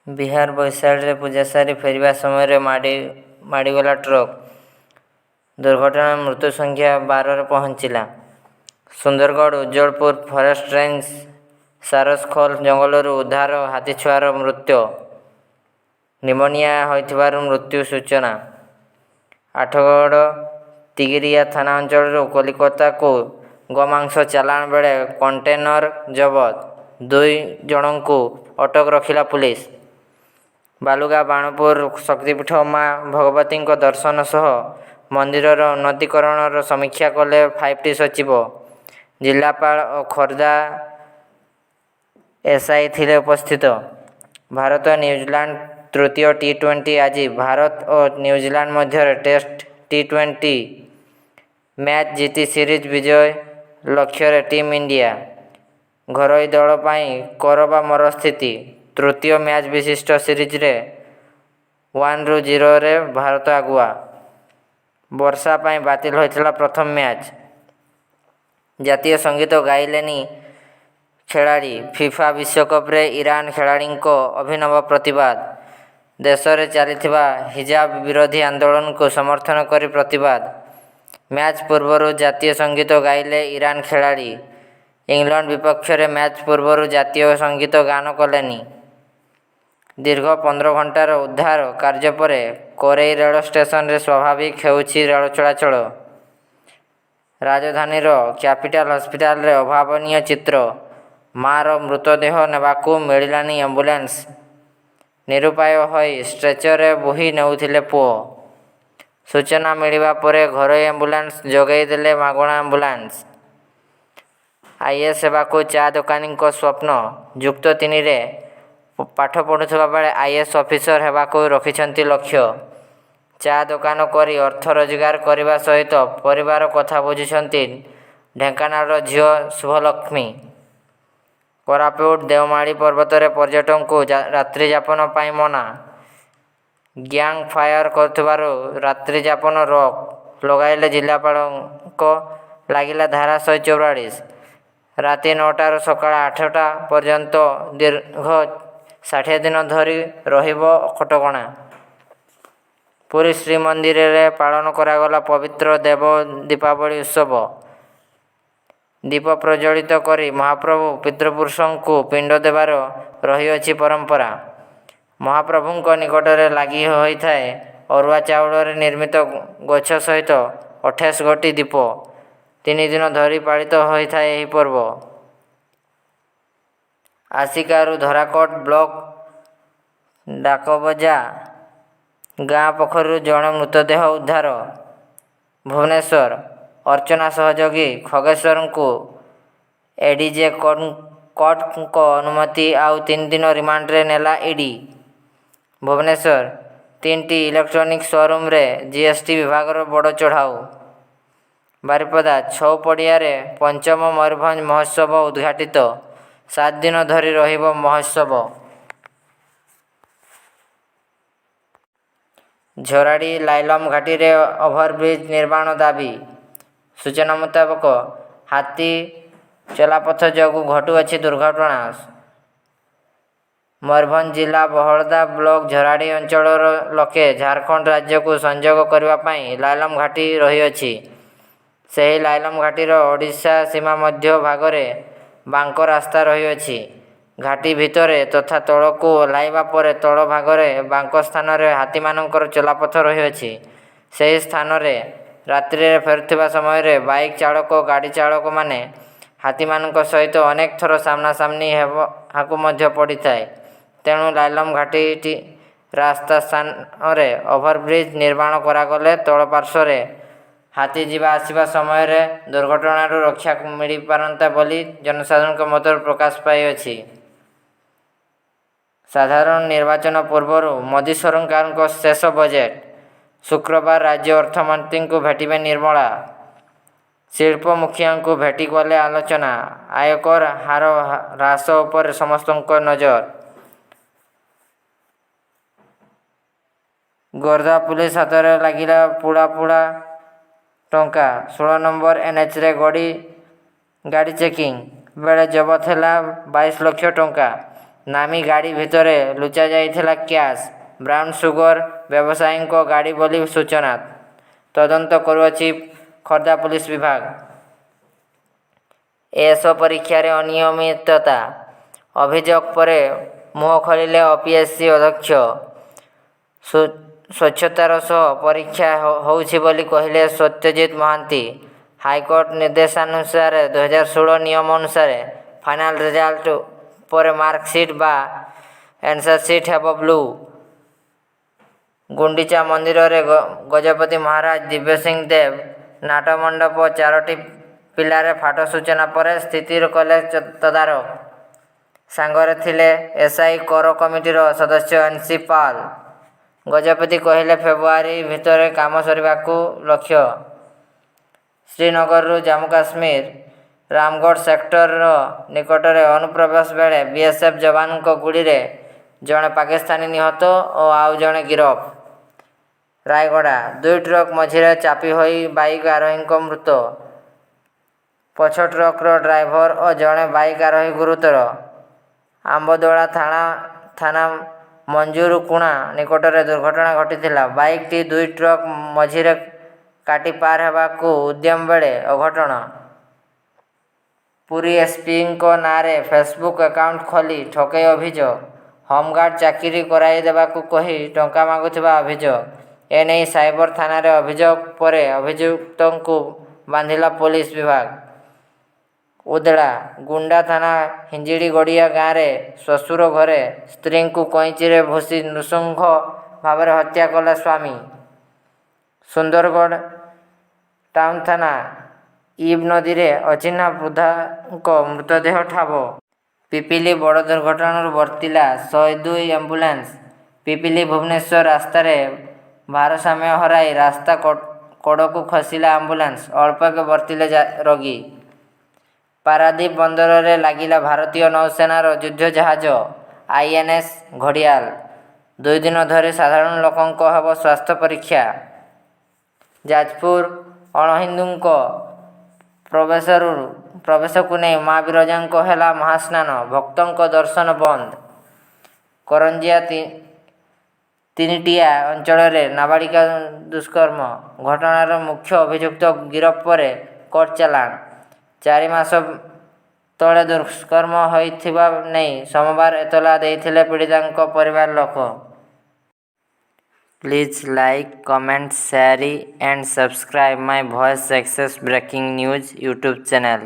ବିହାର ବୈଶାଳୀରେ ପୂଜା ସାରି ଫେରିବା ସମୟରେ ମାଡ଼ିଗଲା ଟ୍ରକ୍। ଦୁର୍ଘଟଣା ମୃତ୍ୟୁ ସଂଖ୍ୟା 12ରେ ପହଞ୍ଚିଲା। ସୁନ୍ଦରଗଡ଼ ଉଜ୍ଜଳପୁର ଫରେଷ୍ଟ ରେଞ୍ଜ ସାରସଖୋଲ ଜଙ୍ଗଲରୁ ଉଦ୍ଧାର ହାତୀଛୁଆର ମୃତ୍ୟୁ। ନିମୋନିଆ ହୋଇଥିବାରୁ ମୃତ୍ୟୁ ସୂଚନା। ଆଠଗଡ଼ ତିଗିରିଆ ଥାନା ଅଞ୍ଚଳରୁ କଲିକତାକୁ ଗୋମାଂସ ଚାଲାଣ ବେଳେ କଣ୍ଟେନର ଜବତ। 2 ଜଣଙ୍କୁ ଅଟକ ରଖିଲା ପୁଲିସ। ବାଲୁଗାଁ ବାଣପୁର ଶକ୍ତିପୀଠ ମା ଭଗବତୀଙ୍କ ଦର୍ଶନ ସହ ମନ୍ଦିରର ଉନ୍ନତୀକରଣର ସମୀକ୍ଷା କଲେ 5T ସଚିବ। ଜିଲ୍ଲାପାଳ ଓ ଖୋର୍ଦ୍ଧା ଏସ୍ଆଇ ଥିଲେ ଉପସ୍ଥିତ। ଭାରତ ନ୍ୟୁଜିଲାଣ୍ଡ ତୃତୀୟ ଟି-20 ଆଜି ଭାରତ ଓ ନ୍ୟୁଜିଲାଣ୍ଡ ମଧ୍ୟରେ ଟେଷ୍ଟ ଟି20 ମ୍ୟାଚ୍ ଜିତି ସିରିଜ୍ ବିଜୟ ଲକ୍ଷ୍ୟରେ ଟିମ୍ ଇଣ୍ଡିଆ। ଘରୋଇ ଦଳ ପାଇଁ କର ବା ମର ସ୍ଥିତି। ତୃତୀୟ ମ୍ୟାଚ୍ ବିଶିଷ୍ଟ ସିରିଜରେ 1-0ରେ ଭାରତ ଆଗୁଆ। ବର୍ଷା ପାଇଁ ବାତିଲ ହୋଇଥିଲା ପ୍ରଥମ ମ୍ୟାଚ୍। ଜାତୀୟ ସଙ୍ଗୀତ ଗାଇଲେନି ଖେଳାଳି। ଫିଫା ବିଶ୍ୱକପରେ ଇରାନ ଖେଳାଳିଙ୍କ ଅଭିନବ ପ୍ରତିବାଦ। ଦେଶରେ ଚାଲିଥିବା ହିଜାବ ବିରୋଧୀ ଆନ୍ଦୋଳନକୁ ସମର୍ଥନ କରି ପ୍ରତିବାଦ। ମ୍ୟାଚ୍ ପୂର୍ବରୁ ଜାତୀୟ ସଙ୍ଗୀତ ଗାଇଲେ ଇରାନ ଖେଳାଳି। ଇଂଲଣ୍ଡ ବିପକ୍ଷରେ ମ୍ୟାଚ୍ ପୂର୍ବରୁ ଜାତୀୟ ସଙ୍ଗୀତ ଗାନ କଲେନି। ଦୀର୍ଘ 15 ଘଣ୍ଟାର ଉଦ୍ଧାର କାର୍ଯ୍ୟ ପରେ କୋରେଇ ରେଳ ଷ୍ଟେସନରେ ସ୍ୱାଭାବିକ ହେଉଛି ରେଳ ଚଳାଚଳ। ରାଜଧାନୀର କ୍ୟାପିଟାଲ ହସ୍ପିଟାଲରେ ଅଭାବନୀୟ ଚିତ୍ର। ମା'ର ମୃତଦେହ ନେବାକୁ ମିଳିଲାନି ଆମ୍ବୁଲାନ୍ସ। ନିରୁପାୟ ହୋଇ ଷ୍ଟ୍ରେଚରରେ ବୋହି ନେଉଥିଲେ ପୁଅ। ସୂଚନା ମିଳିବା ପରେ ଘରୋଇ ଆମ୍ବୁଲାନ୍ସ ଯୋଗାଇ ଦେଲେ ମାଗଣା ଆମ୍ବୁଲାନ୍ସ। ଆଇଏଏସ୍ ହେବାକୁ ଚା ଦୋକାନୀଙ୍କ ସ୍ୱପ୍ନ। ଯୁକ୍ତ 3ରେ ପାଠ ପଢୁଥିବା ବେଳେ ଆଇଏଏସ୍ ଅଫିସର ହେବାକୁ ରଖିଛନ୍ତି ଲକ୍ଷ୍ୟ। ଚା ଦୋକାନ କରି ଅର୍ଥ ରୋଜଗାର କରିବା ସହିତ ପରିବାର କଥା ବୁଝୁଛନ୍ତି ଢେଙ୍କାନାଳର ଝିଅ ଶୁଭଲକ୍ଷ୍ମୀ। କୋରାପୁଟ ଦେଓମାଳି ପର୍ବତରେ ପର୍ଯ୍ୟଟକଙ୍କୁ ରାତ୍ରିଯାପନ ପାଇଁ ମନା। ଗ୍ୟାଙ୍ଗ ଫାୟାର କରୁଥିବାରୁ ରାତ୍ରିଯାପନ ରୋକ ଲଗାଇଲେ ଜିଲ୍ଲାପାଳଙ୍କ ଲାଗିଲା ଧାରା 144। ରାତି 9ଟାରୁ ସକାଳ 8ଟା ପର୍ଯ୍ୟନ୍ତ ଦୀର୍ଘ 60 ଦିନ ଧରି ରହିବ କଟକଣା। ପୁରୀ ଶ୍ରୀମନ୍ଦିରରେ ପାଳନ କରାଗଲା ପବିତ୍ର ଦେବ ଦୀପାବଳି ଉତ୍ସବ। ଦୀପ ପ୍ରଜ୍ୱଳିତ କରି ମହାପ୍ରଭୁ ପିତୃପୁରୁଷଙ୍କୁ ପିଣ୍ଡ ଦେବାର ରହିଅଛି ପରମ୍ପରା। ମହାପ୍ରଭୁଙ୍କ ନିକଟରେ ଲାଗି ହୋଇଥାଏ ଅରୁଆ ଚାଉଳରେ ନିର୍ମିତ ଗଛ ସହିତ 28 ଗୋଟି ଦୀପ। 3 ଦିନ ଧରି ପାଳିତ ହୋଇଥାଏ ଏହି ପର୍ବ। ଆସିକାରୁ ଧରାକୋଟ ବ୍ଲକ ଡାକବଜା ଗାଁ ପୋଖରୀରୁ ଜଣେ ମୃତଦେହ ଉଦ୍ଧାର। ଭୁବନେଶ୍ୱର ଅର୍ଚ୍ଚନା ସହଯୋଗୀ ଖଗେଶ୍ୱରଙ୍କୁ ଏଡିଜେ କୋର୍ଟଙ୍କ ଅନୁମତି ଆଉ 3 ଦିନ ରିମାଣ୍ଡରେ ନେଲା ଇଡି। ଭୁବନେଶ୍ୱର 3ଟି ଇଲେକ୍ଟ୍ରୋନିକ୍ସ ଶୋରୁମରେ ଜିଏସ୍ଟି ବିଭାଗର ବଡ଼ ଚଢ଼ାଉ। ବାରିପଦା ଛଉ ପଡ଼ିଆରେ ପଞ୍ଚମ ମୟୂରଭଞ୍ଜ ମହୋତ୍ସବ ଉଦ୍ଘାଟିତ। 7 ଦିନ ଧରି ରହିବ ମହୋତ୍ସବ। ଝରାଡ଼ି ଲାଇଲମ ଘାଟିରେ ଓଭରବ୍ରିଜ ନିର୍ମାଣ ଦାବି। ସୂଚନା ମୁତାବକ ହାତୀ ଚଲାପଥ ଯୋଗୁଁ ଘଟୁଅଛି ଦୁର୍ଘଟଣା। ମୟୂରଭଞ୍ଜ ଜିଲ୍ଲା ବହଳଦା ବ୍ଲକ ଝରାଡ଼ି ଅଞ୍ଚଳର ଲୋକେ ଝାରଖଣ୍ଡ ରାଜ୍ୟକୁ ସଂଯୋଗ କରିବା ପାଇଁ ଲାଇଲମ ଘାଟି ରହିଅଛି। ସେହି ଲାଇଲମ ଘାଟିର ଓଡ଼ିଶା ସୀମା ମଧ୍ୟ ଭାଗରେ ବାଙ୍କ ରାସ୍ତା ରହିଅଛି। ଘାଟି ଭିତରେ ତଥା ତଳକୁ ଓହ୍ଲାଇବା ପରେ ତଳ ଭାଗରେ ବାଙ୍କ ସ୍ଥାନରେ ହାତୀମାନଙ୍କର ଚଲାପଥ ରହିଅଛି। ସେହି ସ୍ଥାନରେ ରାତ୍ରିରେ ଫେରୁଥିବା ସମୟରେ ବାଇକ୍ ଚାଳକ ଓ ଗାଡ଼ି ଚାଳକମାନେ ହାତୀମାନଙ୍କ ସହିତ ଅନେକ ଥର ସାମ୍ନାସାମ୍ନି ହେବାକୁ ମଧ୍ୟ ପଡ଼ିଥାଏ। ତେଣୁ ଲାଇଲମ ଘାଟି ରାସ୍ତା ସ୍ଥାନରେ ଓଭରବ୍ରିଜ ନିର୍ମାଣ କରାଗଲେ ତଳ ପାର୍ଶ୍ୱରେ ହାତୀ ଯିବା ଆସିବା ସମୟରେ ଦୁର୍ଘଟଣାରୁ ରକ୍ଷା ମିଳିପାରନ୍ତା ବୋଲି ଜନସାଧାରଣଙ୍କ ମତରେ ପ୍ରକାଶ ପାଇଅଛି। ସାଧାରଣ ନିର୍ବାଚନ ପୂର୍ବରୁ ମୋଦି ସରକାରଙ୍କ ଶେଷ ବଜେଟ୍। ଶୁକ୍ରବାର ରାଜ୍ୟ ଅର୍ଥମନ୍ତ୍ରୀଙ୍କୁ ଭେଟିବେ ନିର୍ମଳା। ଶିଳ୍ପ ମୁଖିଆଙ୍କୁ ଭେଟି କଲେ ଆଲୋଚନା। ଆୟକର ହାର ହ୍ରାସ ଉପରେ ସମସ୍ତଙ୍କ ନଜର। ଗୋର୍ଦ୍ଧା ପୁଲିସ ହାତରେ ଲାଗିଲା ପୁଡ଼ା ଟଙ୍କା। 16 ନମ୍ବର ଏନ୍ଏଚ୍ରେ ଗାଡ଼ି ଚେକିଂ ବେଳେ ଜବତ ହେଲା 22 ଲକ୍ଷ ଟଙ୍କା। ନାମୀ ଗାଡ଼ି ଭିତରେ ଲୁଚା ଯାଇଥିଲା କ୍ୟାସ୍, ବ୍ରାଉନ୍ ସୁଗର ବ୍ୟବସାୟୀଙ୍କ ଗାଡ଼ି ବୋଲି ସୂଚନା। ତଦନ୍ତ କରୁଅଛି ଖୋର୍ଦ୍ଧା ପୁଲିସ ବିଭାଗ। ଏଏସ୍ଓ ପରୀକ୍ଷାରେ ଅନିୟମିତତା ଅଭିଯୋଗ ପରେ ମୁହଁ ଖୋଲିଲେ ଓପିଏସ୍ସି ଅଧ୍ୟକ୍ଷ। ସ୍ୱଚ୍ଛତାର ସହ ପରୀକ୍ଷା ହେଉଛି ବୋଲି କହିଲେ ସତ୍ୟଜିତ ମହାନ୍ତି। ହାଇକୋର୍ଟ ନିର୍ଦ୍ଦେଶାନୁସାରେ 2016 ନିୟମ ଅନୁସାରେ ଫାଇନାଲ ରେଜଲ୍ଟ ପରେ ମାର୍କସିଟ୍ ବା ଆନ୍ସର ସିଟ୍ ହେବ ବ୍ଲୁ। ଗୁଣ୍ଡିଚା ମନ୍ଦିରରେ ଗଜପତି ମହାରାଜ ଦିବ୍ୟସିଂହ ଦେବ ନାଟମଣ୍ଡପ 4ଟି ପିଲାରେ ଫାଟ ସୂଚନା ପରେ ସ୍ଥିତିର କଲେ ତଦାରଖ। ସାଙ୍ଗରେ ଥିଲେ ଏସ୍ଆଇ କୋର କମିଟିର ସଦସ୍ୟ ଏନ୍ସି ପାଲ। ଗଜପତି କହିଲେ ଫେବୃଆରୀ ଭିତରେ କାମ ସରିବାକୁ ଲକ୍ଷ୍ୟ। ଶ୍ରୀନଗରରୁ ଜାମ୍ମୁ କାଶ୍ମୀର ରାମଗଡ଼ ସେକ୍ଟର ନିକଟରେ ଅନୁପ୍ରବେଶ ବେଳେ ବିଏସ୍ଏଫ୍ ଯବାନଙ୍କ ଗୁଳିରେ ଜଣେ ପାକିସ୍ତାନୀ ନିହତ ଓ ଆଉ ଜଣେ ଗିରଫ। ରାୟଗଡ଼ା 2 ଟ୍ରକ୍ ମଝିରେ ଚାପି ହୋଇ ବାଇକ୍ ଆରୋହୀଙ୍କ ମୃତ। ପଛ ଟ୍ରକ୍ର ଡ୍ରାଇଭର ଓ ଜଣେ ବାଇକ୍ ଆରୋହୀ ଗୁରୁତର। ଆମ୍ବଦୋଳା ଥାନା ମଞ୍ଜୁରୁକୁଣା ନିକଟରେ ଦୁର୍ଘଟଣା ଘଟିଥିଲା। ବାଇକ୍ଟି 2 ଟ୍ରକ୍ ମଝିରେ କାଟି ପାର ହେବାକୁ ଉଦ୍ୟମ ବେଳେ ଅଘଟଣ। ପୁରୀ ଏସ୍ପିଙ୍କ ନାଁରେ ଫେସବୁକ୍ ଆକାଉଣ୍ଟ ଖୋଲି ଠକେଇ ଅଭିଯୋଗ। ହୋମଗାର୍ଡ ଚାକିରି କରାଇ ଦେବାକୁ କହି ଟଙ୍କା ମାଗୁଥିବା ଅଭିଯୋଗ। ଏନେଇ ସାଇବର ଥାନାରେ ଅଭିଯୋଗ ପରେ ଅଭିଯୁକ୍ତଙ୍କୁ ବାନ୍ଧିଲା ପୋଲିସ ବିଭାଗ। ଉଦଳା ଗୁଣ୍ଡା ଥାନା ହିଞ୍ଜିଡ଼ିଗଡ଼ିଆ ଗାଁରେ ଶ୍ୱଶୁର ଘରେ ସ୍ତ୍ରୀଙ୍କୁ କଇଞ୍ଚିରେ ଭୁଷି ନୃଶଂସ ଭାବରେ ହତ୍ୟା କଲେ ସ୍ୱାମୀ। ସୁନ୍ଦରଗଡ଼ ଟାଉନ ଥାନା ଇବ୍ ନଦୀରେ ଅଚିହ୍ନା ବୃଦ୍ଧାଙ୍କ ମୃତଦେହ ଠାବ। ପିପିଲି ବଡ଼ ଦୁର୍ଘଟଣାରୁ ବର୍ତ୍ତିଲା 102 ଆମ୍ବୁଲାନ୍ସ। ପିପିଲି ଭୁବନେଶ୍ୱର ରାସ୍ତାରେ ଭାରସାମ୍ୟ ହରାଇ ରାସ୍ତା କଡ଼କୁ ଖସିଲା ଆମ୍ବୁଲାନ୍ସ। ଅଳ୍ପକେ ବର୍ତ୍ତିଲେ ରୋଗୀ। ପାରାଦୀପ ବନ୍ଦରରେ ଲାଗିଲା ଭାରତୀୟ ନୌସେନାର ଯୁଦ୍ଧ ଜାହାଜ ଆଇଏନ୍ଏସ୍ ଘଡ଼ିଆଲ। 2 ଦିନ ଧରି ସାଧାରଣ ଲୋକଙ୍କ ହେବ ସ୍ୱାସ୍ଥ୍ୟ ପରୀକ୍ଷା। ଯାଜପୁର ଅଣହିନ୍ଦୁଙ୍କ ପ୍ରବେଶକୁ ନେଇ ମା ବିରଜାଙ୍କ ହେଲା ମହାସ୍ନାନ। ଭକ୍ତଙ୍କ ଦର୍ଶନ ବନ୍ଦ। କରଞ୍ଜିଆ ତିନିଟିଆ ଅଞ୍ଚଳରେ ନାବାଳିକା ଦୁଷ୍କର୍ମ ଘଟଣାର ମୁଖ୍ୟ ଅଭିଯୁକ୍ତ ଗିରଫ ପରେ କୋର୍ଟ ଚାଲାଣ। 4 ମାସ ତଳେ ଦୁଷ୍କର୍ମ ହୋଇଥିବା ନେଇ ସୋମବାର ଏତଲା ଦେଇଥିଲେ ପୀଡ଼ିତାଙ୍କ ପରିବାର ଲୋକ। Please like, comment, share and subscribe my voice success breaking news YouTube channel.